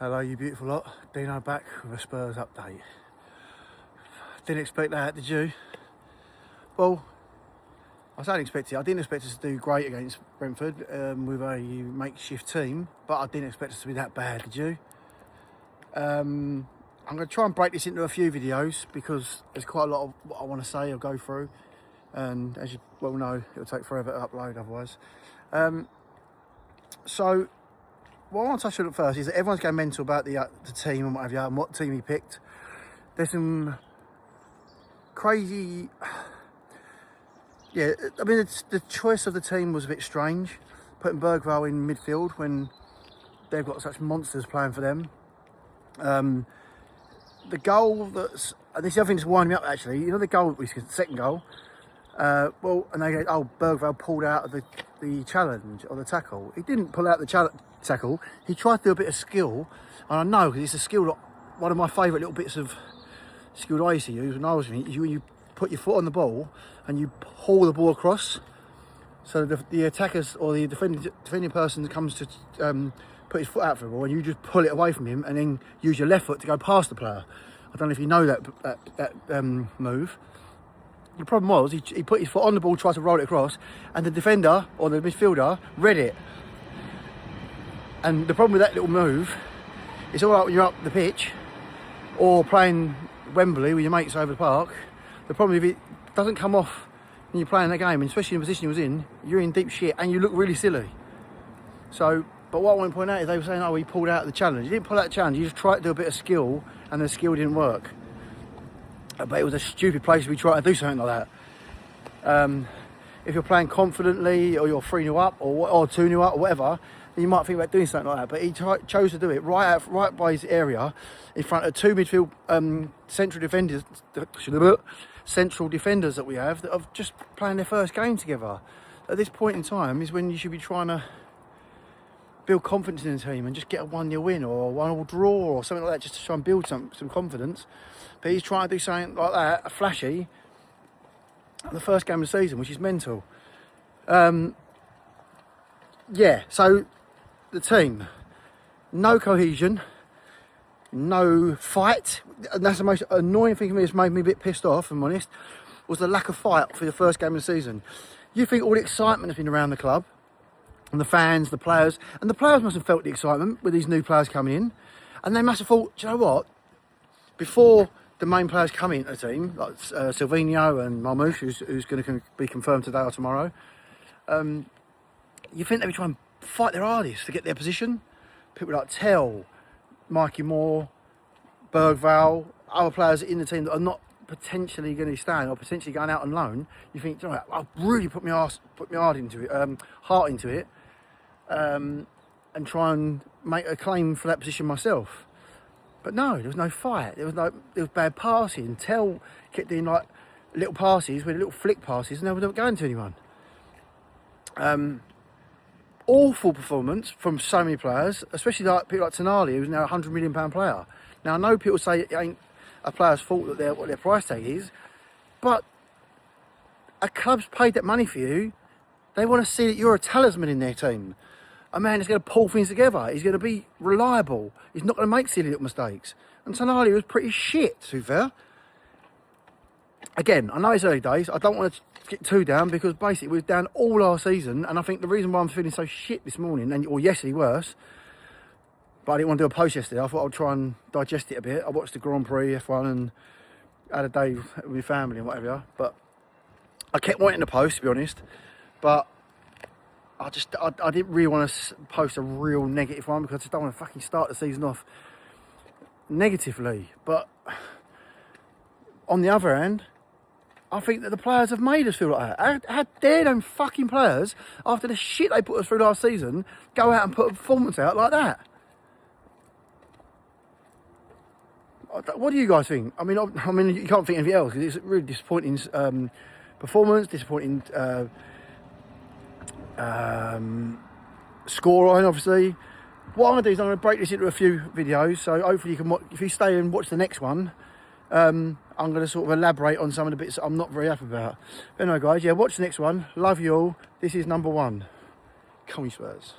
Hello you beautiful lot, Deano back with a Spurs update. Didn't expect that, did you? Well, I don't expect it. I didn't expect us to do great against Brentford with a makeshift team, but I didn't expect us to be that bad, did you? I'm going to try and break this into a few videos because there's quite a lot of what I want to say or go through, and as you well know, it'll take forever to upload otherwise. So what I want to touch on at first is that everyone's going mental about the team and what have you, and what team he picked. There's some crazy... Yeah, I mean, the choice of the team was a bit strange. Putting Bergvall in midfield when they've got such monsters playing for them. The goal that's... And this is the other thing that's winding me up, actually. You know the goal, the second goal? Well, and they go, oh, Bergvall pulled out of the challenge or the tackle. He didn't pull out the tackle. He tried to do a bit of skill. And I know, because it's a skill that one of my favourite little bits of skill that I used to use when I was in it, is when you put your foot on the ball and you pull the ball across. So the attackers or the defending person comes to put his foot out for the ball, and you just pull it away from him and then use your left foot to go past the player. I don't know if you know that move. The problem was he put his foot on the ball, tried to roll it across, and the defender or the midfielder read it. And the problem with that little move, it's all right when you're up the pitch or playing Wembley with your mates over the park. The problem if it doesn't come off when you're playing that game, and especially in the position you was in, you're in deep shit and you look really silly. So, but what I want to point out is they were saying, oh, he pulled out the challenge. He didn't pull out the challenge, he just tried to do a bit of skill, and the skill didn't work. But it was a stupid place to be trying to do something like that. If you're playing confidently, or you're 3-0 up, or 2-0 up, or whatever, then you might think about doing something like that. But he chose to do it right by his area, in front of two midfield central defenders that we have that are just playing their first game together. At this point in time is when you should be trying to build confidence in the team and just get a 1-0 win or a 1-1 draw or something like that, just to try and build some confidence. But he's trying to do something like that, a flashy, the first game of the season, which is mental. Yeah, so the team, no cohesion, no fight. And that's the most annoying thing for me, that's made me a bit pissed off, if I'm honest, was the lack of fight for the first game of the season. You think all the excitement has been around the club, and the fans, the players, and the players must have felt the excitement with these new players coming in, and they must have thought, do you know what, before the main players come into the team, like Silvinho and Marmoush, who's going to be confirmed today or tomorrow, you think they would try and fight their hardest to get their position. People like Tell, Mikey Moore, Bergvall, other players in the team that are not potentially going to stand or potentially going out on loan. You think, right, I'll really put my heart into it, and try and make a claim for that position myself. But no, there was no fight. There was bad passing. Tell kept doing like little passes, with little flick passes, and they weren't going to anyone. Awful performance from so many players, especially like people like Tonali, who's now a £100 million player. Now I know people say it ain't a player's fault that what their price tag is, but a club's paid that money for you. They want to see that you're a talisman in their team. A man that's going to pull things together. He's going to be reliable. He's not going to make silly little mistakes. And Tonali was pretty shit, to be fair. Again, I know it's early days. I don't want to get too down, because basically we were down all our season, and I think the reason why I'm feeling so shit this morning, or yesterday worse, but I didn't want to do a post yesterday. I thought I'd try and digest it a bit. I watched the Grand Prix F1 and had a day with my family and whatever, but I kept wanting to post, to be honest, but I didn't really want to post a real negative one, because I just don't want to fucking start the season off negatively. But on the other hand, I think that the players have made us feel like that. How dare them fucking players, after the shit they put us through last season, go out and put a performance out like that? What do you guys think? I mean, you can't think anything else, because it's a really disappointing performance, disappointing scoreline, obviously. What I'm going to do is I'm going to break this into a few videos, so hopefully you can, if you stay and watch the next one, I'm going to sort of elaborate on some of the bits that I'm not very happy about. But anyway, guys, yeah, watch the next one. Love you all. This is number 1. Come on, Spurs.